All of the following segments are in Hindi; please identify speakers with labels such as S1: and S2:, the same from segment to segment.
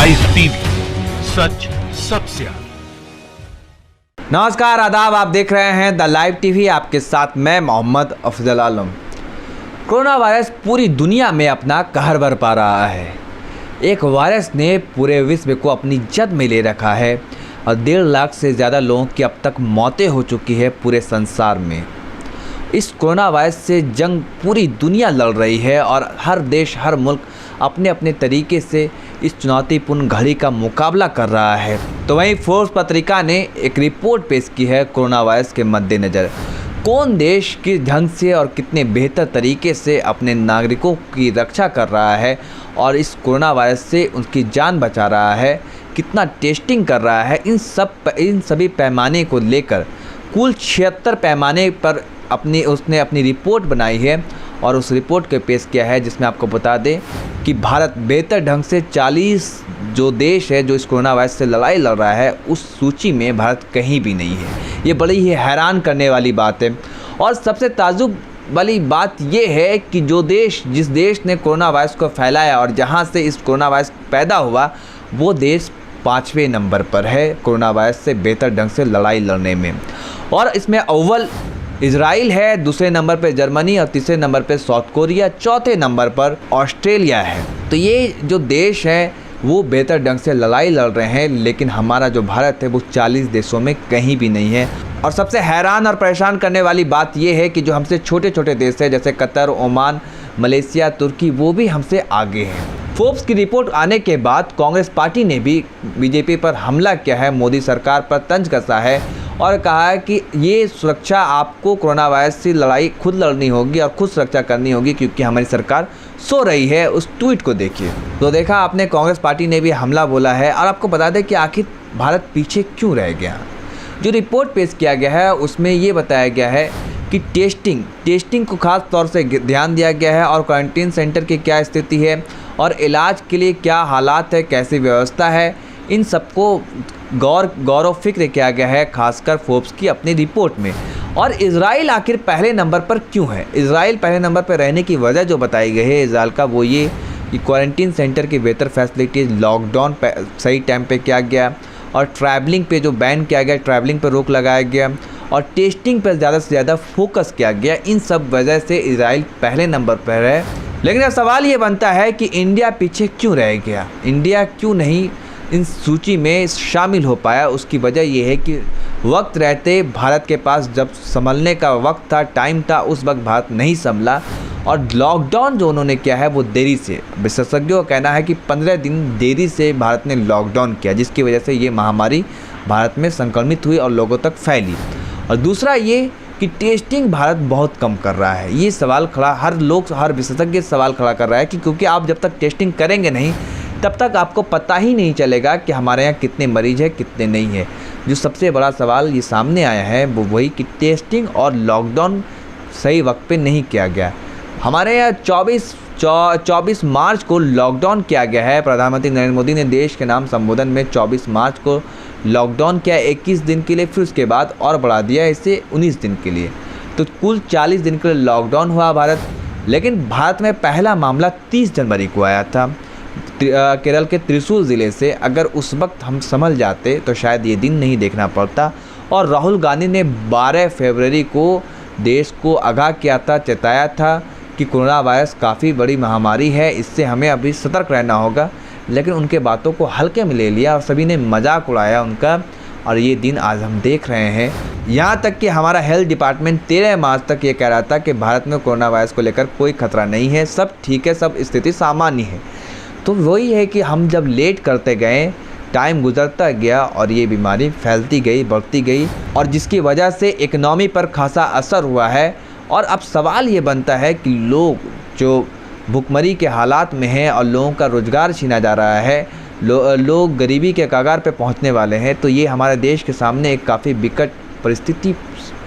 S1: लाइव टीवी, सच सबसे आगे।
S2: नमस्कार, आदाब। आप देख रहे हैं द लाइव टीवी। आपके साथ मैं मोहम्मद अफजल आलम। कोरोना वायरस पूरी दुनिया में अपना कहर बरपा रहा है। एक वायरस ने पूरे विश्व को अपनी जद में ले रखा है और 1.5 लाख से ज़्यादा लोगों की अब तक मौतें हो चुकी है पूरे संसार में। इस कोरोना वायरस से जंग पूरी दुनिया लड़ रही है और हर देश, हर मुल्क अपने अपने तरीके से इस चुनौतीपूर्ण घड़ी का मुकाबला कर रहा है। तो वहीं फोर्ब्स पत्रिका ने एक रिपोर्ट पेश की है कोरोना वायरस के मद्देनज़र। कौन देश किस ढंग से और कितने बेहतर तरीके से अपने नागरिकों की रक्षा कर रहा है और इस कोरोना वायरस से उनकी जान बचा रहा है, कितना टेस्टिंग कर रहा है, इन सभी पैमाने को लेकर कुल 76 पैमाने पर उसने अपनी रिपोर्ट बनाई है और उस रिपोर्ट को पेश किया है, जिसमें आपको बता दें कि भारत बेहतर ढंग से 40 जो देश है जो इस कोरोना वायरस से लड़ाई लड़ रहा है, उस सूची में भारत कहीं भी नहीं है। ये बड़ी ही हैरान करने वाली बात है। और सबसे ताज्जुब वाली बात ये है कि जिस देश ने कोरोना वायरस को फैलाया और जहाँ से इस कोरोना वायरस पैदा हुआ, वो देश 5वें नंबर पर है कोरोना वायरस से बेहतर ढंग से लड़ाई लड़ने में। और इसमें अव्वल इजराइल है, दूसरे नंबर पर जर्मनी और तीसरे नंबर पर साउथ कोरिया, चौथे नंबर पर ऑस्ट्रेलिया है। तो ये जो देश है वो बेहतर ढंग से लड़ाई लड़ रहे हैं, लेकिन हमारा जो भारत है वो 40 देशों में कहीं भी नहीं है। और सबसे हैरान और परेशान करने वाली बात ये है कि जो हमसे छोटे छोटे देश हैं जैसे कतर, ओमान, मलेशिया, तुर्की, वो भी हमसे आगे हैं। फोर्ब्स की रिपोर्ट आने के बाद कांग्रेस पार्टी ने भी बीजेपी पर हमला किया है, मोदी सरकार पर तंज कसा है और कहा है कि ये सुरक्षा आपको कोरोना वायरस से लड़ाई खुद लड़नी होगी और खुद सुरक्षा करनी होगी, क्योंकि हमारी सरकार सो रही है। उस ट्वीट को देखिए तो देखा आपने, कांग्रेस पार्टी ने भी हमला बोला है। और आपको बता दें कि आखिर भारत पीछे क्यों रह गया। जो रिपोर्ट पेश किया गया है उसमें ये बताया गया है कि टेस्टिंग को खास तौर से ध्यान दिया गया है और क्वारंटीन सेंटर की क्या स्थिति है और इलाज के लिए क्या हालात है, कैसी व्यवस्था है, इन सबको गौर फिक्र किया गया है, खासकर फोर्ब्स की अपनी रिपोर्ट में। और इजराइल आखिर पहले नंबर पर क्यों है? इजराइल पहले नंबर पर रहने की वजह जो बताई गई है इजराइल का, वो ये कि क्वारंटीन सेंटर की बेहतर फैसिलिटीज़, लॉकडाउन सही टाइम पे किया गया और ट्रैवलिंग पे जो बैन किया गया, ट्रैवलिंग पर रोक लगाया गया और टेस्टिंग पर ज़्यादा से ज़्यादा फोकस किया गया। इन सब वजह से इजराइल पहले नंबर पर है। लेकिन अब सवाल ये बनता है कि इंडिया पीछे क्यों रह गया? इंडिया क्यों नहीं इन सूची में शामिल हो पाया? उसकी वजह यह है कि वक्त रहते भारत के पास जब संभलने का वक्त था, टाइम था, उस वक्त भारत नहीं संभला और लॉकडाउन जो उन्होंने किया है वो देरी से, विशेषज्ञों का कहना है कि 15 दिन देरी से भारत ने लॉकडाउन किया, जिसकी वजह से ये महामारी भारत में संक्रमित हुई और लोगों तक फैली। और दूसरा ये कि टेस्टिंग भारत बहुत कम कर रहा है। ये सवाल खड़ा, हर विशेषज्ञ सवाल खड़ा कर रहा है कि क्योंकि आप जब तक टेस्टिंग करेंगे नहीं तब तक आपको पता ही नहीं चलेगा कि हमारे यहाँ कितने मरीज हैं, कितने नहीं है। जो सबसे बड़ा सवाल ये सामने आया है वो वही कि टेस्टिंग और लॉकडाउन सही वक्त पे नहीं किया गया। हमारे यहाँ 24 मार्च को लॉकडाउन किया गया है। प्रधानमंत्री नरेंद्र मोदी ने देश के नाम संबोधन में 24 मार्च को लॉकडाउन किया 21 दिन के लिए, फिर उसके बाद और बढ़ा दिया इसे 19 दिन के लिए। तो कुल 40 दिन के लिए लॉकडाउन हुआ भारत। लेकिन भारत में पहला मामला 30 जनवरी को आया था केरल के त्रिशूल ज़िले से। अगर उस वक्त हम संभल जाते तो शायद ये दिन नहीं देखना पड़ता। और राहुल गांधी ने 12 फरवरी को देश को आगाह किया था, चेताया था कि कोरोना वायरस काफ़ी बड़ी महामारी है, इससे हमें अभी सतर्क रहना होगा। लेकिन उनके बातों को हल्के में ले लिया और सभी ने मजाक उड़ाया उनका। और ये दिन आज हम देख रहे हैं। यहाँ तक कि हमारा हेल्थ डिपार्टमेंट 13 मार्च तक ये कह रहा था कि भारत में कोरोना वायरस को लेकर कोई खतरा नहीं है, सब ठीक है, सब स्थिति सामान्य है। तो वही है कि हम जब लेट करते गए, टाइम गुजरता गया और ये बीमारी फैलती गई, बढ़ती गई और जिसकी वजह से इकनॉमी पर खासा असर हुआ है। और अब सवाल ये बनता है कि लोग जो भुखमरी के हालात में हैं और लोगों का रोज़गार छीना जा रहा है, लोग गरीबी के कगार पे पहुंचने वाले हैं, तो ये हमारे देश के सामने एक काफ़ी विकट परिस्थिति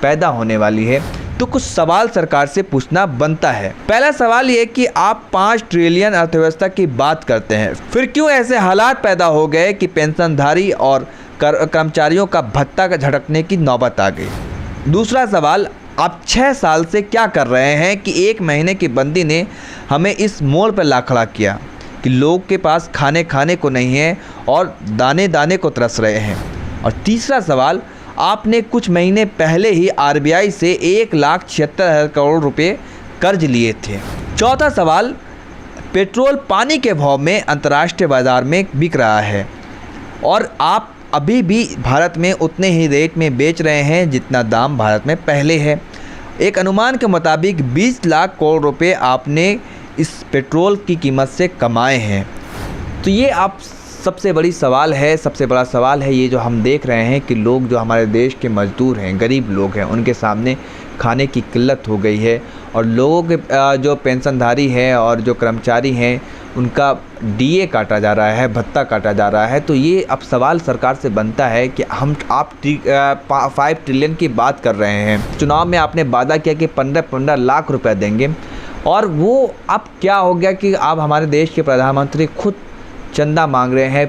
S2: पैदा होने वाली है। तो कुछ सवाल सरकार से पूछना बनता है। पहला सवाल ये कि आप 5 ट्रिलियन अर्थव्यवस्था की बात करते हैं, फिर क्यों ऐसे हालात पैदा हो गए कि पेंशनधारी और कर्मचारियों का भत्ता झटकने की नौबत आ गई? दूसरा सवाल, आप 6 साल से क्या कर रहे हैं कि 1 महीने की बंदी ने हमें इस मोड़ पर ला खड़ा किया? कि लोग के पास खाने को नहीं है और दाने दाने को तरस रहे हैं। और तीसरा सवाल, आपने कुछ महीने पहले ही आरबीआई से 1,76,000 करोड़ रुपए कर्ज लिए थे। चौथा सवाल, पेट्रोल पानी के भाव में अंतर्राष्ट्रीय बाज़ार में बिक रहा है और आप अभी भी भारत में उतने ही रेट में बेच रहे हैं जितना दाम भारत में पहले है। एक अनुमान के मुताबिक 20 लाख करोड़ रुपए आपने इस पेट्रोल की कीमत से कमाए हैं। तो ये आप सबसे बड़ा सवाल है ये जो हम देख रहे हैं कि लोग जो हमारे देश के मज़दूर हैं, गरीब लोग हैं, उनके सामने खाने की किल्लत हो गई है और लोगों के जो पेंशनधारी हैं और जो कर्मचारी हैं उनका डीए काटा जा रहा है, भत्ता काटा जा रहा है। तो ये अब सवाल सरकार से बनता है कि आप 5 ट्रिलियन की बात कर रहे हैं, चुनाव में आपने वादा किया कि 15 लाख रुपए देंगे और वो अब क्या हो गया कि आप हमारे देश के प्रधानमंत्री खुद चंदा मांग रहे हैं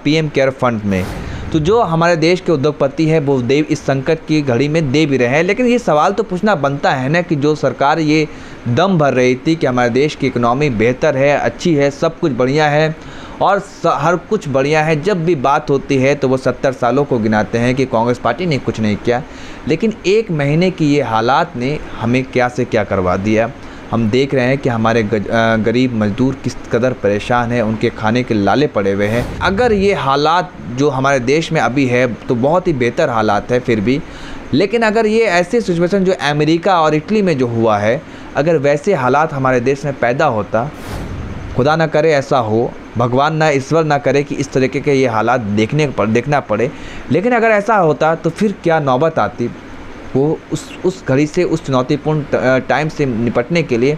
S2: पीएम केयर फंड में। तो जो हमारे देश के उद्योगपति है वो इस संकट की घड़ी में दे भी रहे हैं, लेकिन ये सवाल तो पूछना बनता है ना कि जो सरकार ये दम भर रही थी कि हमारे देश की इकोनॉमी बेहतर है, अच्छी है, सब कुछ बढ़िया है और हर कुछ बढ़िया है, जब भी बात होती है तो वो 70 सालों को गिनाते हैं कि कांग्रेस पार्टी ने कुछ नहीं किया। लेकिन एक महीने की ये हालात ने हमें क्या से क्या करवा दिया। हम देख रहे हैं कि हमारे गरीब मजदूर किस कदर परेशान हैं, उनके खाने के लाले पड़े हुए हैं। अगर ये हालात जो हमारे देश में अभी है तो बहुत ही बेहतर हालात है फिर भी, लेकिन अगर ये ऐसे सिचुएशन जो अमेरिका और इटली में जो हुआ है, अगर वैसे हालात हमारे देश में पैदा होता, खुदा ना करे ऐसा हो, भगवान ना ईश्वर ना करे कि इस तरीके के ये हालात देखना पड़े, लेकिन अगर ऐसा होता तो फिर क्या नौबत आती। वो उस घड़ी से, उस चुनौतीपूर्ण टाइम से निपटने के लिए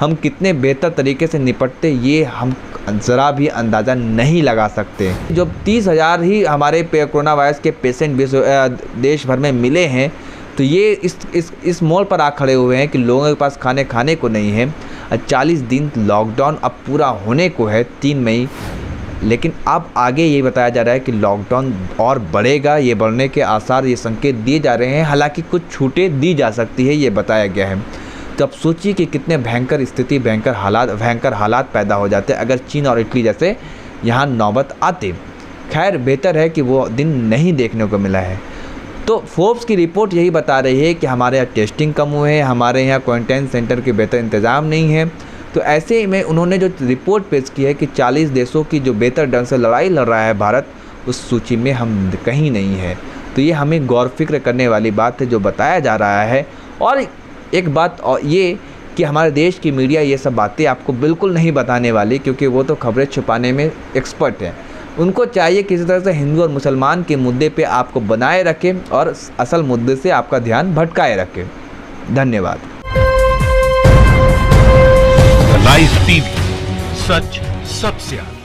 S2: हम कितने बेहतर तरीके से निपटते, ये हम ज़रा भी अंदाज़ा नहीं लगा सकते। जो 30,000 ही हमारे कोरोना वायरस के पेशेंट देश भर में मिले हैं, तो ये इस मोड़ पर आ खड़े हुए हैं कि लोगों के पास खाने को नहीं है। 40 दिन लॉकडाउन अब पूरा होने को है 3 मई, लेकिन अब आगे ये बताया जा रहा है कि लॉकडाउन और बढ़ेगा, ये बढ़ने के आसार, ये संकेत दिए जा रहे हैं। हालांकि कुछ छूटें दी जा सकती है, ये बताया गया है। तो अब सोचिए कि कितने भयंकर स्थिति, भयंकर हालात पैदा हो जाते अगर चीन और इटली जैसे यहाँ नौबत आते। खैर, बेहतर है कि वो दिन नहीं देखने को मिला है। तो फोर्ब्स की रिपोर्ट यही बता रही है कि हमारे यहाँ टेस्टिंग कम हुए हैं, हमारे यहाँ क्वारंटाइन सेंटर के बेहतर इंतज़ाम नहीं है। तो ऐसे में उन्होंने जो रिपोर्ट पेश की है कि 40 देशों की जो बेहतर ढंग से लड़ाई लड़ रहा है भारत, उस सूची में हम कहीं नहीं है। तो ये हमें गौर फिक्र करने वाली बात है जो बताया जा रहा है। और एक बात और ये कि हमारे देश की मीडिया ये सब बातें आपको बिल्कुल नहीं बताने वाली, क्योंकि वो तो खबरें छुपाने में एक्सपर्ट हैं। उनको चाहिए किसी तरह से हिंदू और मुसलमान के मुद्दे पे आपको बनाए रखें और असल मुद्दे से आपका ध्यान भटकाए रखें। धन्यवाद।
S1: लाइव टीवी, सच सबसे आगे।